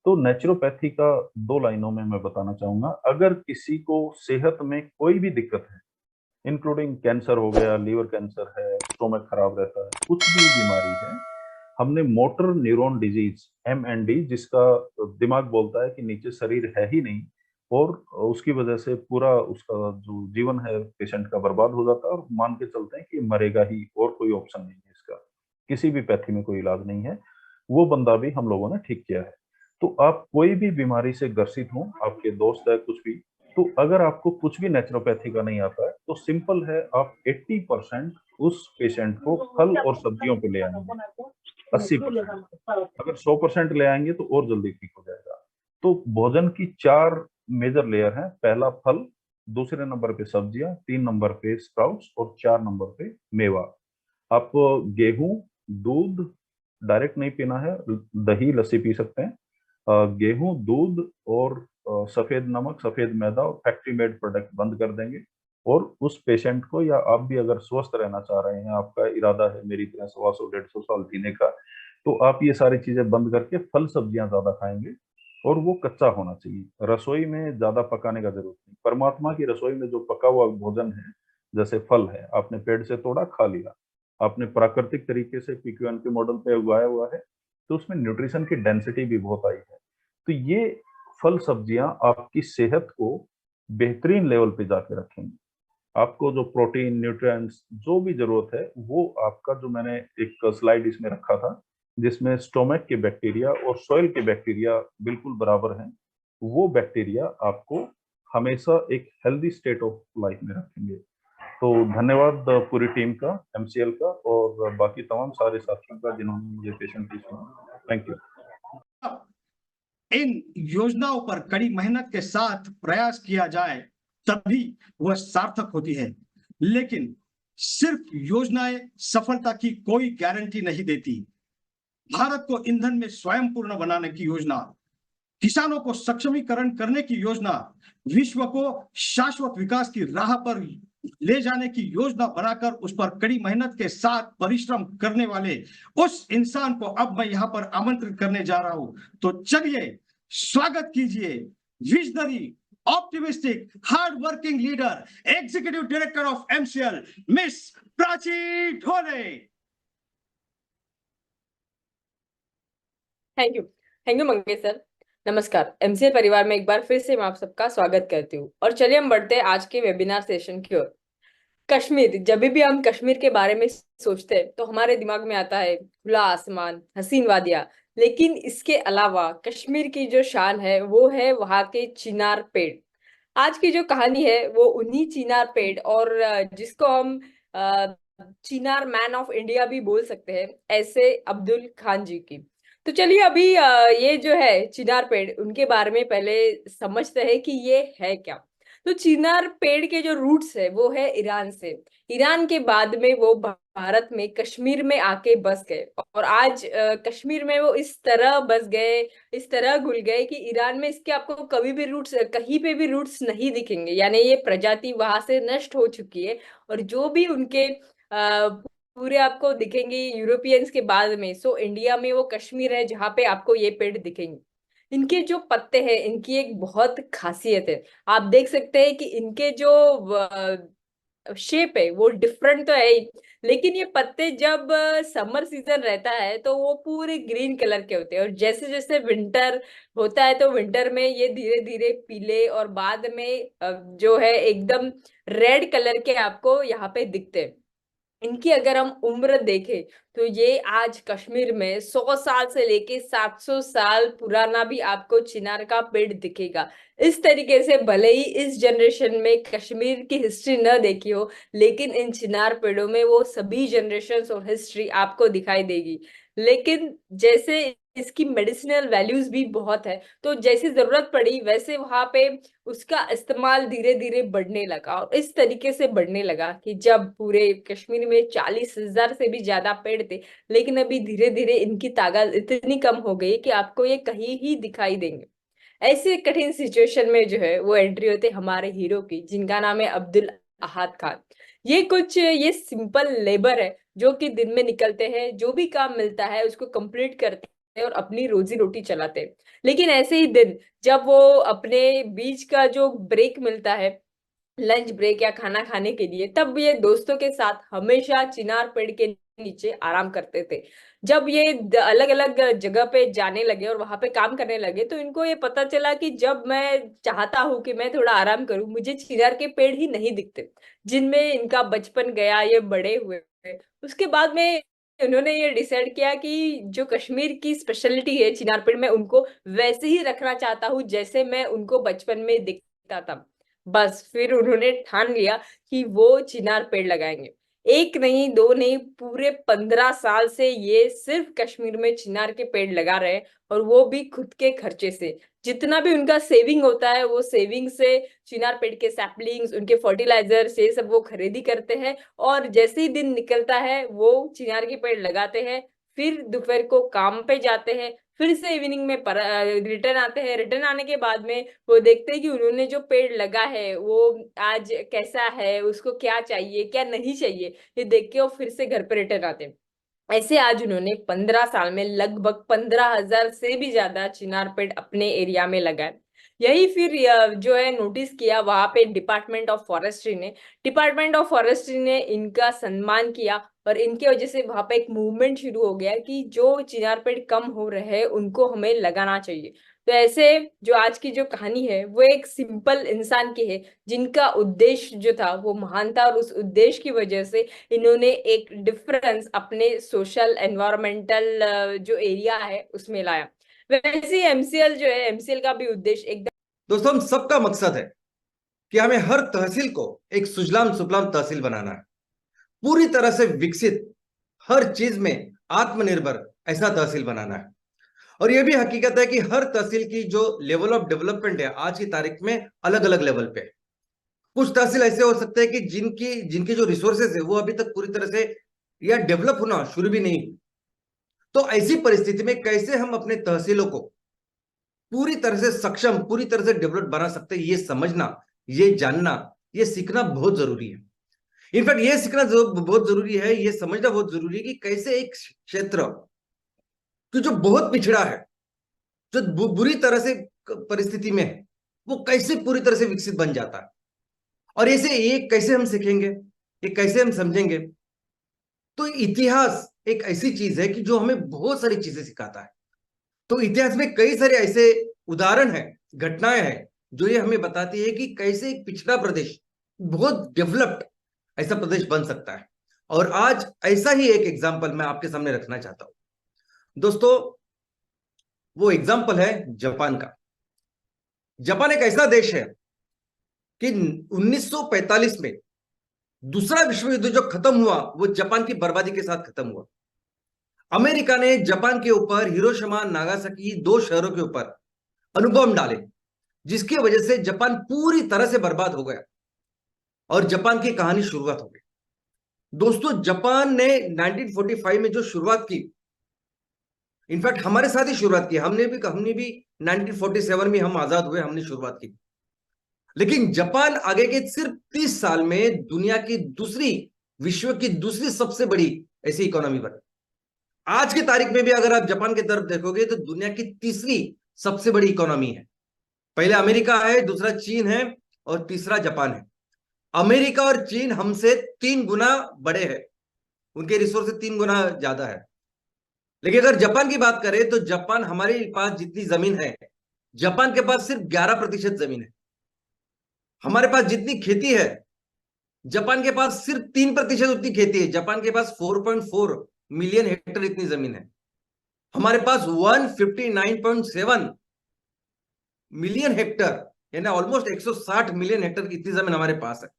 तो नेचुरोपैथी का दो लाइनों में मैं बताना चाहूंगा। अगर किसी को सेहत में कोई भी दिक्कत है, इंक्लूडिंग कैंसर हो गया, लीवर कैंसर है, स्टोमक खराब रहता है, कुछ भी बीमारी है, हमने मोटर न्यूरॉन डिजीज MND, जिसका दिमाग बोलता है कि नीचे शरीर है ही नहीं, और उसकी वजह से पूरा उसका जो जीवन है पेशेंट का बर्बाद हो जाता है, और मान के चलते हैं कि मरेगा ही, और कोई ऑप्शन नहीं है इसका, किसी भी पैथी में कोई इलाज नहीं है। वो बंदा भी हम लोगों ने ठीक किया है। तो आप कोई भी बीमारी से ग्रसित हो, आपके दोस्त है कुछ भी, तो अगर आपको कुछ भी नेचुरोपैथी का नहीं आता है, तो सिंपल है, आप 80% उस पेशेंट को फल और सब्जियों पे ले आएंगे, 80%। अगर 100% ले आएंगे तो और जल्दी ठीक हो जाएगा। तो भोजन की चार मेजर लेयर हैं। पहला फल, दूसरे नंबर पे सब्जियां, तीन नंबर पे स्प्राउट्स, और चार नंबर पे मेवा। आप गेहूं, दूध डायरेक्ट नहीं पीना है, दही लस्सी पी सकते हैं। गेहूं, दूध और सफेद नमक, सफेद मैदा और फैक्ट्री मेड प्रोडक्ट बंद कर देंगे। और उस पेशेंट को, या आप भी अगर स्वस्थ रहना चाह रहे हैं, आपका इरादा है मेरी तरह 125 150 साल जीने का, तो आप ये सारी चीजें बंद करके फल सब्जियां ज्यादा खाएंगे। और वो कच्चा होना चाहिए, रसोई में ज्यादा पकाने का जरूरत नहीं। परमात्मा की रसोई में जो पका हुआ भोजन है, जैसे फल है, आपने पेड़ से तोड़ा खा लिया, आपने प्राकृतिक तरीके से PQN के मॉडल पे उगाया हुआ है, तो उसमें न्यूट्रिशन की डेंसिटी भी बहुत आई है। तो ये फल सब्जियां आपकी सेहत को बेहतरीन लेवल पे जाके रखेंगी। आपको जो प्रोटीन, न्यूट्रिएंट्स, जो भी जरूरत है, वो आपका, जो मैंने एक स्लाइड इसमें रखा था जिसमें स्टोमक के बैक्टीरिया और सॉइल के बैक्टीरिया बिल्कुल बराबर हैं, वो बैक्टीरिया आपको हमेशा एक हेल्दी स्टेट ऑफ लाइफ में रखेंगे। तो धन्यवाद पूरी टीम का, MCL का, और बाकी तमाम सारे साथियों का जिन्होंने मुझे पेशेंटली सुना। Thank you. इन योजनाओं पर कड़ी मेहनत के साथ प्रयास किया जाए तभी वह सार्थक होती है, लेकिन सिर्फ योजनाएं सफलता की कोई गारंटी नहीं देती। भारत को ईंधन में स्वयं पूर्ण बनाने की योजना, किसानों को सक्षमीकरण करने की योजना, विश्व को शाश्वत विकास की राह पर ले जाने की योजना बनाकर उस पर कड़ी मेहनत के साथ परिश्रम करने वाले उस इंसान को अब मैं यहां पर आमंत्रित करने जा रहा हूं। तो चलिए स्वागत कीजिए visionary, optimistic, hard working leader, executive director of MCL, miss Prachi Dhole. Thank you Mangesh sir. नमस्कार, MCL परिवार में एक बार फिर से मैं आप सबका स्वागत करती हूँ। और चलिए हम बढ़ते हैं आज के वेबिनार सेशन की ओर। कश्मीर, जब भी हम कश्मीर के बारे में सोचते हैं तो हमारे दिमाग में आता है खुला आसमान, हसीन वादियां। लेकिन इसके अलावा कश्मीर की जो शान है वो है वहां के चिनार पेड़। आज की जो कहानी है वो उन्हीं चिनार पेड़ और जिसको हम अ, चिनार मैन ऑफ इंडिया भी बोल सकते हैं, ऐसे अब्दुल खान जी की। तो चलिए अभी ये जो है चिनार पेड़, उनके बारे में पहले समझते हैं कि ये है क्या। तो चिनार पेड़ के जो रूट्स है वो है ईरान से। ईरान के बाद में वो भारत में कश्मीर में आके बस गए, और आज कश्मीर में वो इस तरह बस गए, इस तरह घुल गए कि ईरान में इसके आपको कभी भी रूट्स, कहीं पे भी रूट्स नहीं दिखेंगे। यानी ये प्रजाति वहां से नष्ट हो चुकी है। और जो भी उनके पूरे आपको दिखेंगे यूरोपियंस के बाद में, सो इंडिया में वो कश्मीर है जहाँ पे आपको ये पेड़ दिखेंगे। इनके जो पत्ते हैं, इनकी एक बहुत खासियत है। आप देख सकते हैं कि इनके जो शेप है वो डिफरेंट तो है ही, लेकिन ये पत्ते जब समर सीजन रहता है तो वो पूरे ग्रीन कलर के होते हैं, और जैसे जैसे विंटर होता है तो विंटर में ये धीरे धीरे पीले और बाद में जो है एकदम रेड कलर के आपको यहाँ पे दिखते हैं। इनकी अगर हम उम्र देखें तो ये आज कश्मीर में 100 साल से लेके 700 साल पुराना भी आपको चिनार का पेड़ दिखेगा। इस तरीके से भले ही इस जनरेशन में कश्मीर की हिस्ट्री न देखी हो, लेकिन इन चिनार पेड़ों में वो सभी जनरेशन और हिस्ट्री आपको दिखाई देगी। लेकिन जैसे इसकी मेडिसिनल वैल्यूज भी बहुत है, तो जैसी जरूरत पड़ी वैसे वहां पे उसका इस्तेमाल धीरे धीरे बढ़ने लगा। और इस तरीके से बढ़ने लगा कि जब पूरे कश्मीर में 40,000 से भी ज्यादा पेड़ थे, लेकिन अभी धीरे धीरे इनकी तादाद इतनी कम हो गई कि आपको ये कहीं ही दिखाई देंगे। ऐसे कठिन सिचुएशन में जो है वो एंट्री होते हमारे हीरो की, जिनका नाम है अब्दुल अहाद खान। ये सिंपल लेबर है जो कि दिन में निकलते हैं, जो भी काम मिलता है उसको कंप्लीट करते और अपनी रोजी रोटी चलाते हैं। लेकिन ऐसे ही दिन जब वो अपने बीच का जो ब्रेक मिलता है, लंच ब्रेक या खाना खाने के लिए, तब ये दोस्तों के साथ हमेशा चिनार पेड़ के नीचे आराम करते थे। जब ये अलग अलग जगह पे जाने लगे और वहां पे काम करने लगे, तो इनको ये पता चला कि जब मैं चाहता हूँ कि मैं थोड़ा आराम करूं, मुझे चिनार के पेड़ ही नहीं दिखते जिनमें इनका बचपन गया, ये बड़े हुए। उसके बाद में उन्होंने ये डिसाइड किया कि जो कश्मीर की स्पेशलिटी है चिनार पेड़, मैं उनको वैसे ही रखना चाहता हूँ जैसे मैं उनको बचपन में दिखता था। बस फिर उन्होंने ठान लिया कि वो चिनार पेड़ लगाएंगे। एक नहीं, दो नहीं, पूरे 15 साल से ये सिर्फ कश्मीर में चिनार के पेड़ लगा रहे हैं, और वो भी खुद के खर्चे से। जितना भी उनका सेविंग होता है, वो सेविंग से चिनार पेड़ के सैपलिंग्स, उनके फर्टिलाइजर से सब वो खरीदी करते हैं, और जैसे ही दिन निकलता है वो चिनार के पेड़ लगाते हैं। फिर दोपहर को काम पे जाते हैं, फिर से इवनिंग में रिटर्न आते हैं। रिटर्न आने के बाद में वो देखते हैं कि उन्होंने जो पेड़ लगा है वो आज कैसा है, उसको क्या चाहिए क्या नहीं चाहिए, ये देख के वो फिर से घर पे रिटर्न आते हैं। ऐसे आज उन्होंने 15 साल में लगभग 15,000 से भी ज्यादा चिनार पेड़ अपने एरिया में लगाए। यही फिर जो है नोटिस किया वहां पे डिपार्टमेंट ऑफ फॉरेस्ट्री ने इनका सम्मान किया, और इनके वजह से वहां पे एक मूवमेंट शुरू हो गया कि जो चिनार पेड़ कम हो रहे हैं उनको हमें लगाना चाहिए। तो ऐसे जो आज की जो कहानी है वो एक सिंपल इंसान की है, जिनका उद्देश्य जो था वो महान था, और उस उद्देश्य की वजह से इन्होंने एक डिफरेंस अपने सोशल एनवायरमेंटल जो एरिया है उसमें लाया। वैसे एमसीएल जो है, एमसीएल का भी उद्देश्य एकदम। दोस्तों, हम सबका मकसद है कि हमें हर तहसील को एक सुजलाम सुफलाम तहसील बनाना है, पूरी तरह से विकसित, हर चीज में आत्मनिर्भर ऐसा तहसील बनाना है। और यह भी हकीकत है कि हर तहसील की जो लेवल ऑफ डेवलपमेंट है आज की तारीख में अलग अलग लेवल पे है। कुछ तहसील ऐसे हो सकते हैं कि जिनकी जिनकी जो रिसोर्सेज है वो अभी तक पूरी तरह से या डेवलप होना शुरू भी नहीं। तो ऐसी परिस्थिति में कैसे हम अपने तहसीलों को पूरी तरह से सक्षम, पूरी तरह से डेवलप बना सकते हैं, ये समझना, ये जानना, ये सीखना बहुत जरूरी है। इनफैक्ट ये सीखना बहुत जरूरी है, ये समझना बहुत जरूरी है कि कैसे एक क्षेत्र कि जो बहुत पिछड़ा है, जो बुरी तरह से परिस्थिति में है, वो कैसे पूरी तरह से विकसित बन जाता है। और ऐसे ये कैसे हम सीखेंगे, ये कैसे हम समझेंगे। तो इतिहास एक ऐसी चीज है कि जो हमें बहुत सारी चीजें सिखाता है। तो इतिहास में कई सारे ऐसे उदाहरण हैं, घटनाएं हैं, जो ये हमें बताती है कि कैसे एक पिछड़ा प्रदेश बहुत डेवलप्ड ऐसा प्रदेश बन सकता है। और आज ऐसा ही एक एग्जाम्पल मैं आपके सामने रखना चाहता हूं। दोस्तों, वो एग्जाम्पल है जापान का। जापान एक ऐसा देश है कि 1945 में दूसरा विश्व युद्ध जो खत्म हुआ वो जापान की बर्बादी के साथ खत्म हुआ। अमेरिका ने जापान के ऊपर, हिरोशिमा नागासाकी, दो शहरों के ऊपर अणुबॉम्ब डाले, जिसकी वजह से जापान पूरी तरह से बर्बाद हो गया और जापान की कहानी शुरुआत हो गई। दोस्तों, जापान ने 1945 में जो शुरुआत की, इनफैक्ट हमारे साथ ही शुरुआत की, हमने भी 1947 में हम आजाद हुए, हमने शुरुआत की। लेकिन जापान आगे के सिर्फ 30 साल में दुनिया की विश्व की दूसरी सबसे बड़ी ऐसी इकोनॉमी बनी। आज की तारीख में भी अगर आप जापान की तरफ देखोगे तो दुनिया की तीसरी सबसे बड़ी इकोनॉमी है। पहले अमेरिका है, दूसरा चीन है और तीसरा जापान है। अमेरिका और चीन हमसे 3 गुना बड़े हैं, उनके रिसोर्स 3 गुना ज्यादा है। लेकिन अगर जापान की बात करें तो जापान, हमारे पास जितनी जमीन है, जापान के पास सिर्फ 11% जमीन है। हमारे पास जितनी खेती है, जापान के पास सिर्फ 3% उतनी खेती है। जापान के पास 4.4 मिलियन हेक्टेयर इतनी जमीन है। हमारे पास 159.7 मिलियन हेक्टेयर, यानी ऑलमोस्ट 160 मिलियन हेक्टेयर इतनी जमीन हमारे पास है।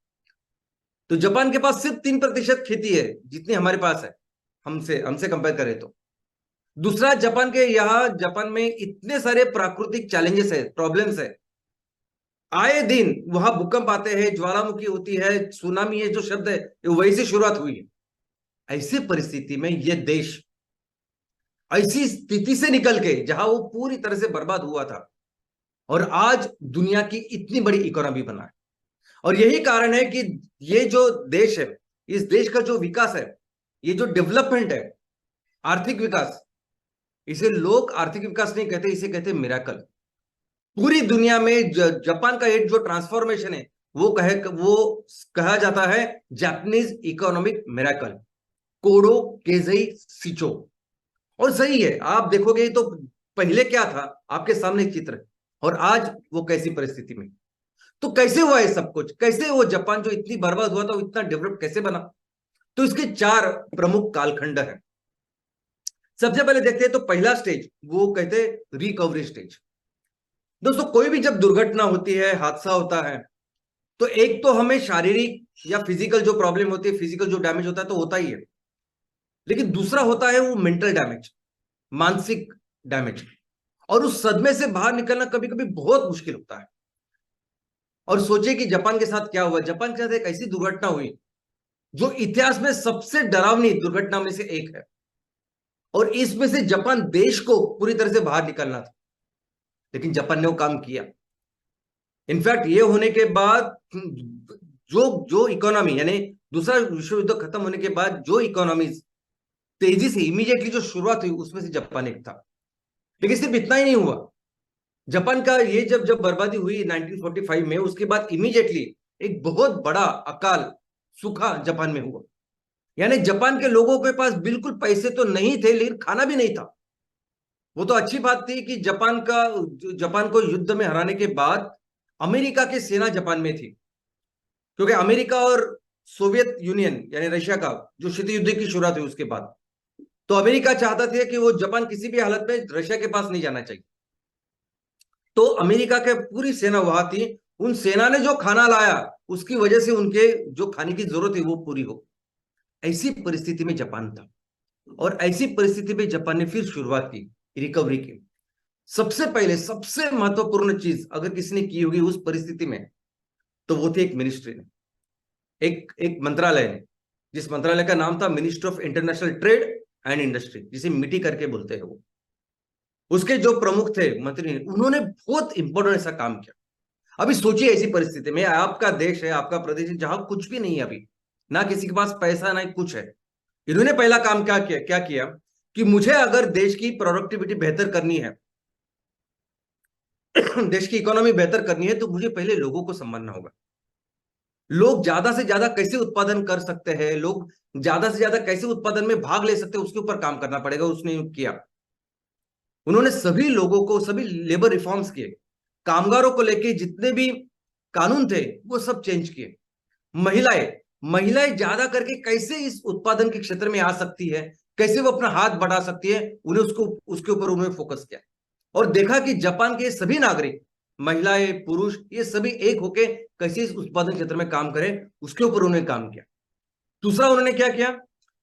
तो जापान के पास सिर्फ 3% खेती है जितनी हमारे पास है, हमसे कंपेयर करें तो। दूसरा, जापान में इतने सारे प्राकृतिक चैलेंजेस है, प्रॉब्लम्स है। आए दिन वहां भूकंप आते हैं, ज्वालामुखी होती है, सुनामी है, जो शब्द है वही से शुरुआत हुई है। ऐसी परिस्थिति में यह देश ऐसी स्थिति से निकल के, जहां वो पूरी तरह से बर्बाद हुआ था, और आज दुनिया की इतनी बड़ी इकोनॉमी बना है। और यही कारण है कि ये जो देश है, इस देश का जो विकास है, ये जो डेवलपमेंट है, आर्थिक विकास, इसे लोग आर्थिक विकास नहीं कहते, इसे कहते मिराकल। पूरी दुनिया में जापान का एक जो ट्रांसफॉर्मेशन है वो कहा जाता है जापानीज इकोनॉमिक मिराकल, कोडो केजई सिचो। और सही है, आप देखोगे तो पहले क्या था, आपके सामने चित्र है, और आज वो कैसी परिस्थिति में। तो कैसे हुआ है सब कुछ, कैसे वो जापान जो इतनी बर्बाद हुआ था वो इतना डेवलप कैसे बना? तो इसके 4 प्रमुख कालखंड है। सबसे पहले देखते हैं तो पहला स्टेज वो कहते हैं रिकवरी स्टेज। दोस्तों कोई भी जब दुर्घटना होती है, हादसा होता है, तो एक तो हमें शारीरिक या फिजिकल जो प्रॉब्लम होती है, फिजिकल जो डैमेज होता है तो होता ही है, लेकिन दूसरा होता है वो मेंटल डैमेज, मानसिक डैमेज। और उस सदमे से बाहर निकलना कभी कभी बहुत मुश्किल होता है। और सोचिए कि जापान के साथ क्या हुआ। जापान के साथ एक ऐसी दुर्घटना हुई जो इतिहास में सबसे डरावनी दुर्घटना में से एक है, और इसमें से जापान देश को पूरी तरह से बाहर निकलना था, लेकिन जापान ने वो काम किया। इनफैक्ट ये होने के बाद जो जो इकोनॉमी, यानी दूसरा विश्व युद्ध खत्म होने के बाद जो इकोनॉमीज तेजी से इमीडिएटली जो शुरुआत हुई उसमें से जापान एक था। लेकिन सिर्फ इतना ही नहीं हुआ, जापान का ये जब बर्बादी हुई 1945 में, उसके बाद इमीडिएटली एक बहुत बड़ा अकाल सूखा जापान में हुआ। यानी जापान के लोगों के पास बिल्कुल पैसे तो नहीं थे, लेकिन खाना भी नहीं था। वो तो अच्छी बात थी कि जापान को युद्ध में हराने के बाद अमेरिका की सेना जापान में थी, क्योंकि अमेरिका और सोवियत यूनियन यानी रशिया का जो शीत युद्ध की शुरुआत हुई उसके बाद, तो अमेरिका चाहता था कि वो जापान किसी भी हालत में रशिया के पास नहीं जाना चाहिए। तो अमेरिका के पूरी सेना वहां थी। उन सेना ने जो खाना लाया उसकी वजह से उनके जो खाने की जरूरत है वो पूरी हो। ऐसी परिस्थिति में जापान था, और ऐसी परिस्थिति में जापान ने फिर शुरुआत की रिकवरी की। सबसे पहले सबसे महत्वपूर्ण चीज अगर किसी ने की होगी उस परिस्थिति में, तो वो थी एक मिनिस्ट्री ने, एक मंत्रालय ने, जिस मंत्रालय का नाम था ministry of international trade and industry, जिसे मिटी करके बोलते हैं। वो उसके जो प्रमुख थे मंत्री, उन्होंने बहुत इंपॉर्टेंट ऐसा काम किया। अभी सोचिए ऐसी परिस्थिति में आपका देश है, आपका प्रदेश है, जहां कुछ भी नहीं है, अभी ना किसी के पास पैसा ना कुछ है। इन्होंने पहला काम क्या किया कि मुझे अगर देश की प्रोडक्टिविटी बेहतर करनी है, देश की इकोनॉमी बेहतर करनी है, तो मुझे पहले लोगों को संभालना होगा। लोग ज्यादा से ज्यादा कैसे उत्पादन कर सकते हैं, लोग ज्यादा से ज्यादा कैसे उत्पादन में भाग ले सकते हैं, उसके ऊपर काम करना पड़ेगा। उसने किया, उन्होंने सभी लोगों को, सभी लेबर रिफॉर्म्स किए, कामगारों को लेके जितने भी कानून थे वो सब चेंज किए। महिलाएं ज्यादा करके कैसे इस उत्पादन के क्षेत्र में आ सकती है, कैसे वो अपना हाथ बढ़ा सकती है, उन्हें उसके ऊपर उन्होंने फोकस किया। और देखा कि जापान के सभी नागरिक, महिलाएं पुरुष, ये सभी एक होके कैसे इस उत्पादन क्षेत्र में काम करें, उसके ऊपर उन्होंने काम किया। दूसरा उन्होंने क्या किया,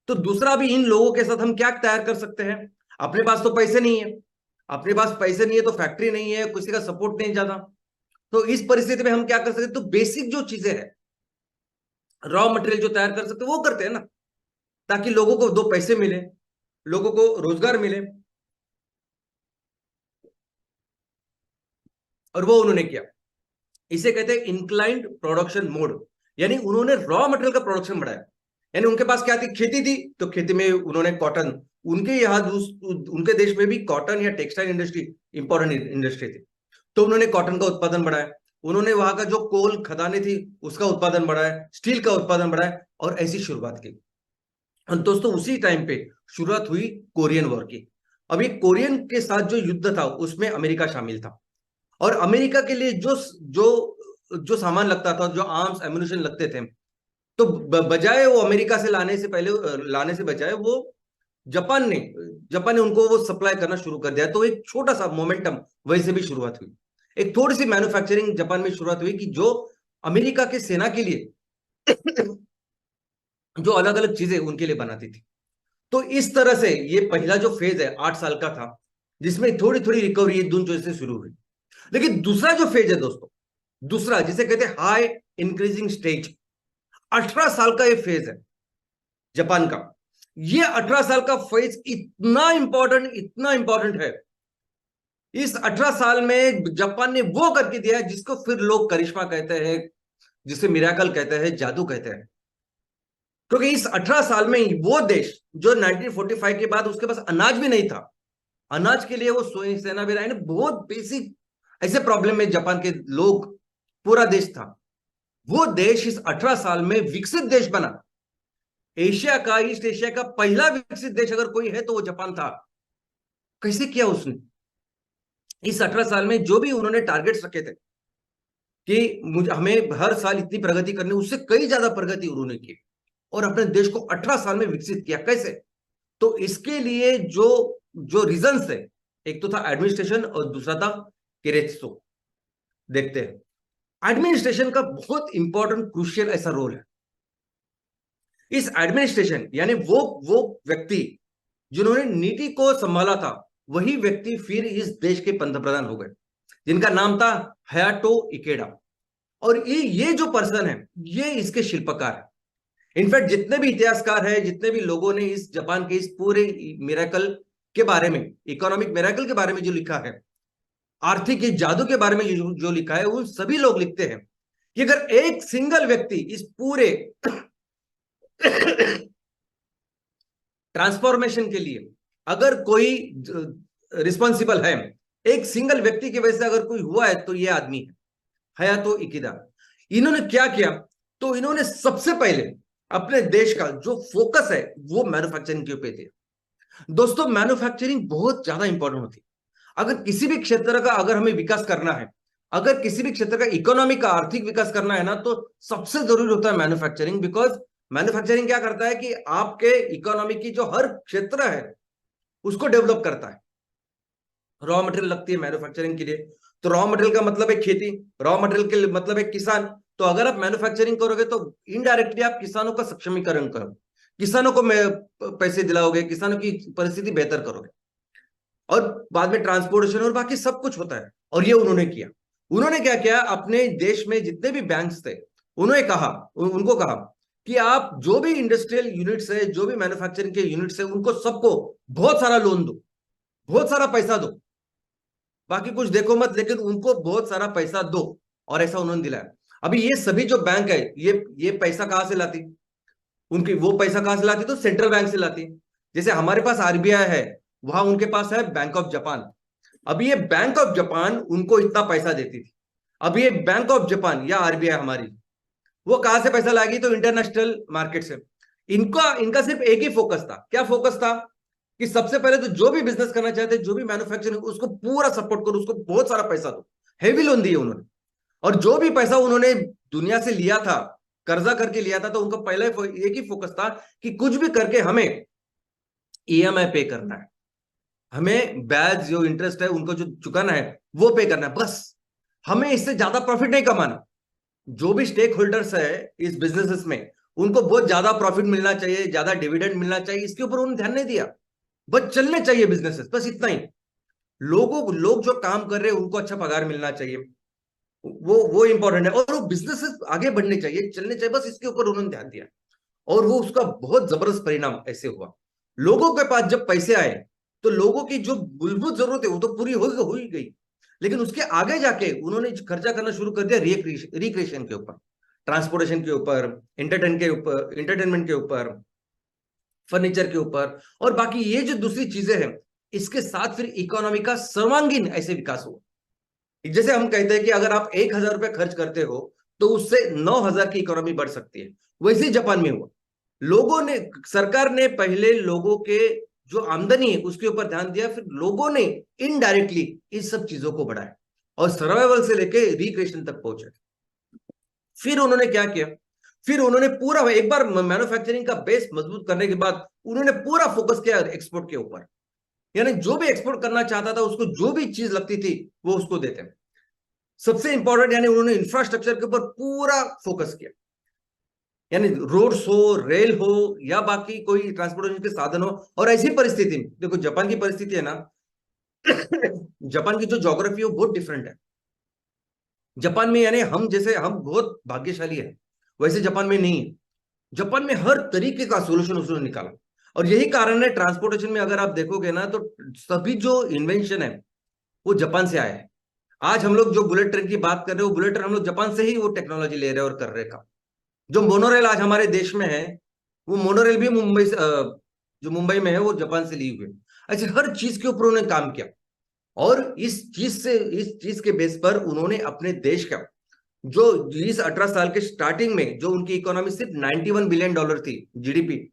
तो दूसरा भी इन लोगों के साथ हम क्या तैयार कर सकते हैं। अपने पास तो पैसे नहीं है, अपने पास पैसे नहीं है तो फैक्ट्री नहीं है, किसी का सपोर्ट नहीं ज्यादा, तो इस परिस्थिति में हम क्या कर सकते हैं, तो बेसिक जो चीजें हैं, रॉ मटेरियल जो तैयार कर सकते हैं वो करते हैं ना, ताकि लोगों को 2 पैसे मिले, लोगों को रोजगार मिले। और वो उन्होंने किया, इसे कहते हैं इंक्लाइंड प्रोडक्शन मोड, यानी उन्होंने रॉ मटेरियल का प्रोडक्शन बढ़ाया। यानी उनके पास क्या थी, खेती थी, तो खेती में उन्होंने कॉटन, उनके यहाँ उनके देश में भी कॉटन या टेक्सटाइल इंडस्ट्री इंपॉर्टेंट इंडस्ट्री थी, तो उन्होंने कॉटन का उत्पादन बढ़ाया। उन्होंने वहां का जो कोल खदानें थी उसका उत्पादन बढ़ाया, स्टील का उत्पादन बढ़ाया, और ऐसी शुरुआत की। और दोस्तों उसी टाइम पे शुरुआत हुई कोरियन वॉर की। अभी कोरियन के साथ जो युद्ध था उसमें अमेरिका शामिल था, और अमेरिका के लिए जो जो जो सामान लगता था, जो आर्म्स एम्युनिशन लगते थे, तो बजाय वो अमेरिका से लाने से बजाय वो जापान ने उनको वो सप्लाई करना शुरू कर दिया। तो एक छोटा सा मोमेंटम वहीं से भी शुरुआत हुई, एक थोड़ी सी मैन्युफैक्चरिंग जापान में शुरुआत हुई कि जो अमेरिका के सेना के लिए जो अलग अलग चीजें उनके लिए बनाती थी। तो इस तरह से ये पहला जो फेज है 8 साल का था, जिसमें थोड़ी थोड़ी रिकवरी दोनों से शुरू हुई। लेकिन दूसरा जो फेज है दोस्तों, दूसरा जिसे कहते हैं हाई इंक्रीजिंग स्टेज, 18 साल का ये फेज है जापान का। ये 18 साल का फेज इतना इंपॉर्टेंट है। इस 18 साल में जापान ने वो करके दिया है जिसको फिर लोग करिश्मा कहते हैं, जिसे मिराकल कहते हैं, जादू कहते हैं। क्योंकि इस 18 साल में वो देश जो 1945 के बाद उसके पास अनाज भी नहीं था, अनाज के लिए वो स्वयं सेना भी रहे, बहुत बेसिक ऐसे प्रॉब्लम में जापान के लोग, पूरा देश था। वो देश इस 18 साल में विकसित देश बना। एशिया का, ईस्ट एशिया का पहला विकसित देश अगर कोई है तो वो जापान था। कैसे किया उसने? इस 18 साल में जो भी उन्होंने टारगेट्स रखे थे कि मुझे हमें हर साल इतनी प्रगति करनी, उससे कई ज्यादा प्रगति उन्होंने की और अपने देश को 18 साल में विकसित किया। कैसे? तो इसके लिए जो जो रीजंस थे, एक तो था एडमिनिस्ट्रेशन और दूसरा था केरेत्सो। देखते हैं, एडमिनिस्ट्रेशन का बहुत इंपॉर्टेंट क्रूशियल ऐसा रोल है। इस एडमिनिस्ट्रेशन यानी वो व्यक्ति जिन्होंने नीति को संभाला था, वही व्यक्ति फिर इस देश के पंतप्रधान हो गए, जिनका नाम था हयाटो इकेडा। और ये जो पर्सन है, ये इसके शिल्पकार है। इनफैक्ट जितने भी इतिहासकार हैं, जितने भी लोगों ने इस जापान के इस पूरे मिरेकल के बारे में, इकोनॉमिक मिरेकल के बारे में जो लिखा है, आर्थिक जादू के बारे में जो लिखा है, वो सभी लोग लिखते हैं कि अगर एक सिंगल व्यक्ति इस पूरे ट्रांसफॉर्मेशन के लिए अगर कोई रिस्पॉन्सिबल है, एक सिंगल व्यक्ति की वजह से अगर कोई हुआ है तो ये आदमी है, हयातो इकेडा। इन्होंने क्या किया? तो इन्होंने सबसे पहले अपने देश का जो फोकस है वो मैन्युफैक्चरिंग के ऊपर दिया। दोस्तों, मैन्युफैक्चरिंग बहुत ज्यादा इंपॉर्टेंट होती है। अगर किसी भी क्षेत्र का अगर हमें विकास करना है, अगर किसी भी क्षेत्र का इकोनॉमी का, आर्थिक विकास करना है ना, तो सबसे जरूरी होता है मैन्युफैक्चरिंग। बिकॉज मैन्युफैक्चरिंग क्या करता है कि आपके इकोनॉमी की जो हर क्षेत्र है उसको डेवलप करता है। रॉ मटेरियल लगती है मैन्युफैक्चरिंग के लिए, तो रॉ मटेरियल का मतलब है खेती, रॉ मटेरियल के मतलब है किसान। तो अगर आप मैन्युफैक्चरिंग करोगे तो इनडायरेक्टली आप किसानों का सक्षमीकरण करोगे, किसानों को पैसे दिलाओगे, किसानों की परिस्थिति बेहतर करोगे, और बाद में ट्रांसपोर्टेशन और बाकी सब कुछ होता है। और ये उन्होंने किया। उन्होंने क्या किया? अपने देश में जितने भी बैंक्स थे, उनको कहा कि आप जो भी इंडस्ट्रियल यूनिट्स है, जो भी मैन्युफैक्चरिंग के यूनिट्स है, उनको सबको बहुत सारा लोन दो, बहुत सारा पैसा दो, बाकी कुछ देखो मत, लेकिन उनको बहुत सारा पैसा दो। और ऐसा उन्होंने दिलाया। अभी ये सभी जो बैंक है, ये पैसा कहां से लाती? उनकी वो पैसा कहां से लाती? तो सेंट्रल बैंक से लाती। जैसे हमारे पास आरबीआई है, वहां उनके पास है बैंक ऑफ जापान। अभी ये बैंक ऑफ जापान उनको इतना पैसा देती थी। अभी ये बैंक ऑफ जापान या आरबीआई हमारी, वो कहां से पैसा लाएगी? तो इंटरनेशनल मार्केट से। इनका सिर्फ एक ही फोकस था। क्या फोकस था? कि सबसे पहले तो जो भी बिजनेस करना चाहते, जो भी मैन्युफैक्चरिंग, उसको पूरा सपोर्ट करो, उसको बहुत सारा पैसा दो। हेवी लोन दिए उन्होंने। और जो भी पैसा उन्होंने दुनिया से लिया था, कर्जा करके लिया था, तो उनका पहला एक ही फोकस था कि कुछ भी करके हमें ईएमआई पे करना है, हमें ब्याज जो इंटरेस्ट है उनको जो चुकाना है वो पे करना है, बस। हमें इससे ज्यादा प्रॉफिट नहीं कमाना। जो भी स्टेक होल्डर्स है इस बिजनेसेस में, उनको बहुत ज्यादा प्रॉफिट मिलना चाहिए, ज्यादा डिविडेंड मिलना चाहिए, इसके ऊपर उन्होंने ध्यान नहीं दिया। बस चलने चाहिए बिजनेसेस, बस इतना ही। लोग जो काम कर रहे हैं उनको अच्छा पगार मिलना चाहिए, वो इंपॉर्टेंट है। और वो बिजनेसेस आगे बढ़ने चाहिए, चलने चाहिए, बस इसके ऊपर उन्होंने ध्यान दिया। और वो उसका बहुत जबरदस्त परिणाम ऐसे हुआ। लोगों के पास जब पैसे आए तो लोगों की जो मूलभूत जरूरत है वो तो पूरी हो ही गई, लेकिन उसके आगे जाके उन्होंने खर्चा करना शुरू कर दिया रिक्रिएशन के ऊपर, ट्रांसपोर्टेशन के ऊपर, एंटरटेनमेंट के ऊपर, फर्नीचर के ऊपर, और बाकी ये जो दूसरी चीजें हैं, इसके साथ फिर इकोनॉमी का सर्वांगीण ऐसे विकास हुआ। जैसे हम कहते हैं कि अगर आप 1,000 रुपए खर्च करते हो तो उससे 9,000 की इकोनॉमी बढ़ सकती है, वैसे ही जापान में हुआ। सरकार ने पहले लोगों के जो आमदनी है उसके ऊपर ध्यान दिया, फिर लोगों ने इनडायरेक्टली इस सब चीजों को बढ़ाया और सर्वाइवल से लेके रिक्रिएशन तक पहुंचे। फिर उन्होंने क्या किया? फिर उन्होंने पूरा, एक बार मैन्युफैक्चरिंग का बेस मजबूत करने के बाद उन्होंने पूरा फोकस किया एक्सपोर्ट के ऊपर। यानी जो भी एक्सपोर्ट करना चाहता था उसको जो भी चीज लगती थी वो उसको देते हैं। सबसे इंपॉर्टेंट, यानी उन्होंने इंफ्रास्ट्रक्चर के ऊपर पूरा फोकस किया। यानी रोड्स हो, रेल हो, या बाकी कोई ट्रांसपोर्टेशन के साधन हो। और ऐसी परिस्थिति में देखो, जापान की परिस्थिति है ना, जापान की जो ज्योग्राफी है वो बहुत डिफरेंट है। जापान में यानी हम बहुत भाग्यशाली है, वैसे जापान में नहीं है। जापान में हर तरीके का सोल्यूशन उसने निकाला, और यही कारण है ट्रांसपोर्टेशन में अगर आप देखोगे ना तो सभी जो इन्वेंशन है वो जापान से आया है। आज हम लोग जो बुलेट ट्रेन की बात कर रहे हो, बुलेट ट्रेन हम लोग जापान से ही वो टेक्नोलॉजी ले रहे हैं और कर रहे हैं काम। जो मोनोरेल आज हमारे देश में है, वो मोनोरेल भी जो मुंबई में है वो जापान से ली हुई है। ऐसे हर चीज के ऊपर उन्होंने काम किया। और इस चीज के बेस पर उन्होंने अपने देश का जो इस 18 साल के स्टार्टिंग में जो उनकी इकोनॉमी सिर्फ $91 बिलियन थी, जीडीपी,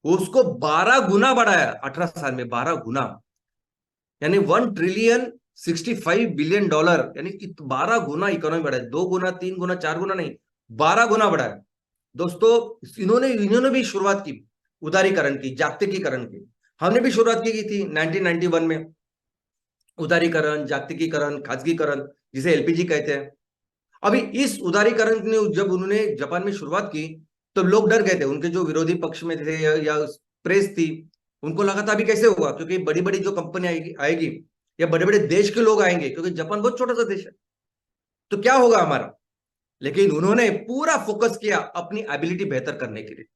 उसको 12 गुना बढ़ाया 18 साल में, 12 गुना, यानी $1,065 बिलियन, यानी 12 गुना इकोनॉमी बढ़ाया। 2 गुना, 3 गुना, 4 गुना नहीं, 12 गुना बढ़ाया। दोस्तों, इन्होंने भी शुरुआत की उदारीकरण की, जागतिकीकरण की। हमने भी शुरुआत की थी 1991 में, उदारीकरण, जागतिकीकरण, खासगीकरण, जिसे एलपीजी कहते हैं। अभी इस उदारीकरण ने जब उन्होंने जापान में शुरुआत की तो लोग डर गए थे, उनके जो विरोधी पक्ष में थे या प्रेस थी, उनको लगा था अभी कैसे होगा, क्योंकि बड़ी बड़ी जो कंपनी आएगी या बड़े बड़े देश के लोग आएंगे, क्योंकि जापान बहुत छोटा सा देश है, तो क्या होगा हमारा। लेकिन उन्होंने पूरा फोकस किया अपनी एबिलिटी बेहतर करने के लिए,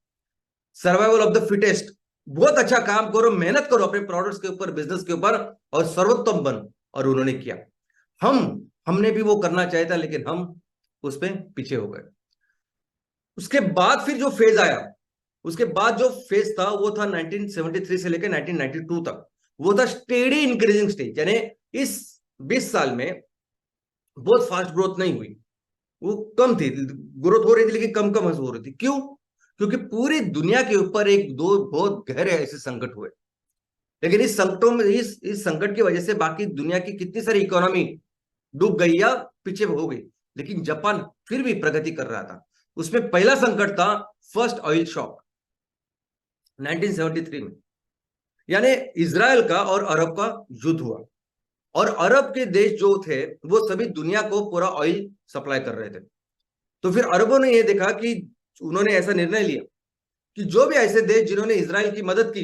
सर्वाइवल ऑफ द फिटेस्ट। बहुत अच्छा काम करो, मेहनत करो अपने प्रोडक्ट्स के ऊपर, बिजनेस के ऊपर, और सर्वोत्तम बनो। और उन्होंने किया। हमने भी वो करना चाहिए था, लेकिन हम उस पर पीछे हो गए। उसके बाद फिर जो फेज आया, उसके बाद जो फेज था वो था 1973 से लेकर 1992 तक, वो था स्टेडी इंक्रीजिंग स्टेज। यानी इस 20 साल में बहुत फास्ट ग्रोथ नहीं हुई, वो कम थी, ग्रोथ हो रही थी लेकिन कम कम हो रही थी। क्यों? क्योंकि पूरी दुनिया के ऊपर एक दो बहुत गहरे ऐसे संकट हुए। लेकिन इस संकटों में, इस संकट की वजह से बाकी दुनिया की कितनी सारी इकोनॉमी डूब गई या पीछे हो गई, लेकिन जापान फिर भी प्रगति कर रहा था। उसमें पहला संकट था फर्स्ट ऑयल शॉक 1973 में, यानी इजराइल का और अरब का युद्ध हुआ, और अरब के देश जो थे वो सभी दुनिया को पूरा ऑयल सप्लाई कर रहे थे। तो फिर अरबों ने यह देखा कि उन्होंने ऐसा निर्णय लिया कि जो भी ऐसे देश जिन्होंने इजराइल की मदद की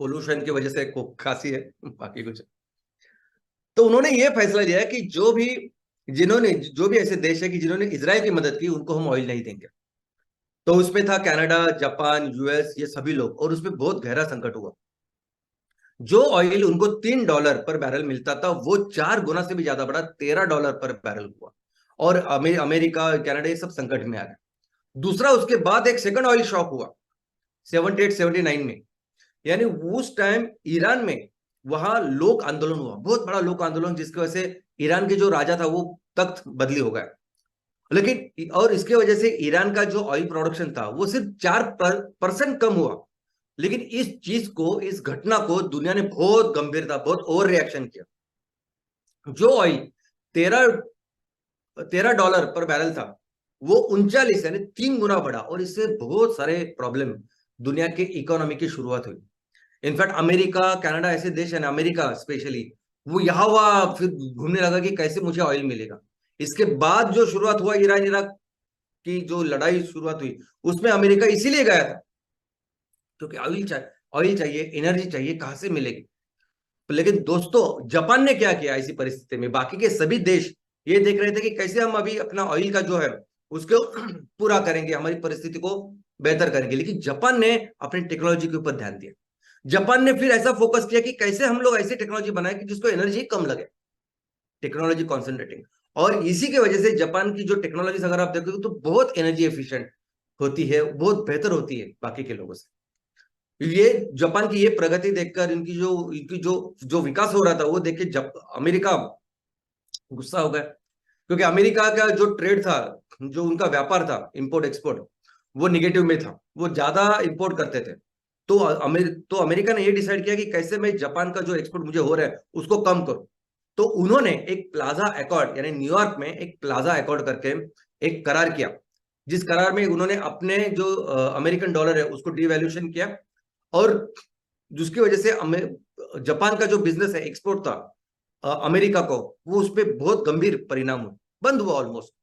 पोल्यूशन की वजह से खांसी है, बाकी कुछ। तो उन्होंने ये फैसला लिया कि जो भी ऐसे देश है कि जिन्होंने इजराइल की मदद की, उनको हम ऑयल नहीं देंगे। तो उसमें था कनाडा, जापान, यूएस, ये सभी लोग, और उसमें बहुत गहरा संकट हुआ। जो ऑयल उनको $3 पर बैरल मिलता था, वो 4 गुना से भी ज्यादा बढ़ा, $13 पर बैरल हुआ, और अमेरिका, कनाडा, ये सब संकट में आ गए। दूसरा, उसके बाद एक सेकंड ऑयल शॉक हुआ 78-79 में, यानी उस टाइम ईरान में वहां लोक आंदोलन हुआ, बहुत बड़ा लोक आंदोलन, जिसकी वजह से ईरान के जो राजा था वो तख्त बदली हो गया। लेकिन और इसके वजह से ईरान का जो ऑयल प्रोडक्शन था वो सिर्फ 4% कम हुआ। लेकिन इस चीज को, इस घटना को दुनिया ने बहुत गंभीरता, बहुत ओवर रिएक्शन किया। जो ऑयल $13 पर बैरल था, वो 39 यानी 3 गुना बढ़ा, और इससे बहुत सारे प्रॉब्लम दुनिया के इकोनॉमी की शुरुआत हुई। इनफैक्ट अमेरिका, कनाडा, ऐसे देश है ना, अमेरिका स्पेशली, वो यहाँ वहां फिर घूमने लगा कि कैसे मुझे ऑयल मिलेगा। इसके बाद जो शुरुआत हुआ ईरान इराक की जो लड़ाई शुरुआत हुई, उसमें अमेरिका इसीलिए गया था क्योंकि ऑयल चाहिए, एनर्जी चाहिए, कहां से मिलेगी। लेकिन दोस्तों, जापान ने क्या किया ऐसी परिस्थिति में? बाकी के सभी देश ये देख रहे थे कि कैसे हम अभी अपना ऑयल का जो है उसको पूरा करेंगे, हमारी परिस्थिति को बेहतर करेंगे। लेकिन जापान ने अपनी टेक्नोलॉजी के ऊपर ध्यान दिया। जापान ने फिर ऐसा फोकस किया कि कैसे हम लोग ऐसी टेक्नोलॉजी बनाए कि जिसको एनर्जी कम लगे, टेक्नोलॉजी कॉन्सेंट्रेटिंग। और इसी की वजह से जापान की जो टेक्नोलॉजी अगर आप देखोगे तो बहुत एनर्जी एफिशिएंट होती है, बहुत बेहतर होती है बाकी के लोगों से। ये जापान की ये प्रगति देखकर, इनकी जो विकास हो रहा था वो देख के अमेरिका गुस्सा हो गया, क्योंकि अमेरिका का जो ट्रेड था, जो उनका व्यापार था, इंपोर्ट एक्सपोर्ट, वो निगेटिव में था, वो ज्यादा इंपोर्ट करते थे। तो अमेरिका ने ये डिसाइड किया कि कैसे मैं जापान का जो एक्सपोर्ट मुझे हो रहा है उसको कम करूं। तो उन्होंने एक प्लाजा अकॉर्ड, यानी न्यूयॉर्क में एक प्लाजा अकॉर्ड करके एक करार किया, जिस करार में उन्होंने अपने जो अमेरिकन डॉलर है उसको डिवैल्यूएशन किया, और जिसकी वजह से जापान का जो बिजनेस है, एक्सपोर्ट था अमेरिका को, वो उस पर बहुत गंभीर परिणाम हुए, बंद हुआ ऑलमोस्ट।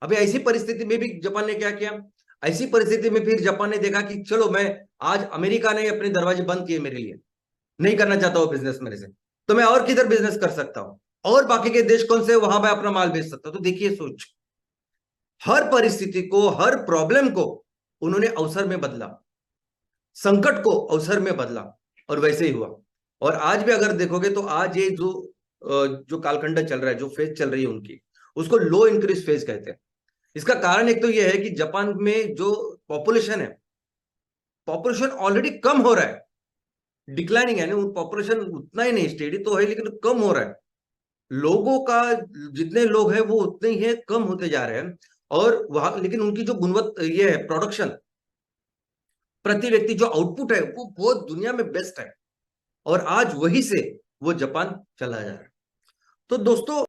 अभी ऐसी परिस्थिति में भी जापान ने क्या किया? ऐसी परिस्थिति में फिर जापान ने देखा कि चलो, मैं आज अमेरिका ने अपने दरवाजे बंद किए मेरे लिए, नहीं करना चाहता हूं बिजनेस मेरे से, तो मैं और किधर बिजनेस कर सकता हूं, और बाकी के देश कौन से, वहां मैं अपना माल बेच सकता हूं। तो देखिए, सोच, हर परिस्थिति को, हर प्रॉब्लम को उन्होंने अवसर में बदला, संकट को अवसर में बदला, और वैसे ही हुआ। और आज भी अगर देखोगे तो आज ये जो कालखंड चल रहा है, जो फेज चल रही है उनकी, उसको लो इंक्रीज फेज कहते हैं। इसका कारण एक तो यह है कि जापान में जो पॉपुलेशन है, पॉपुलेशन ऑलरेडी कम हो रहा है, डिक्लाइनिंग है ना, पॉपुलेशन उतना ही नहीं, स्टेडी तो है लेकिन कम हो रहा है। लोगों का जितने लोग हैं वो उतने ही है, कम होते जा रहे हैं। और वहां लेकिन उनकी जो गुणवत्ता ये है, प्रोडक्शन प्रति व्यक्ति जो आउटपुट है वो बहुत दुनिया में बेस्ट है, और आज वही से वो जापान चला जा रहा है। तो दोस्तों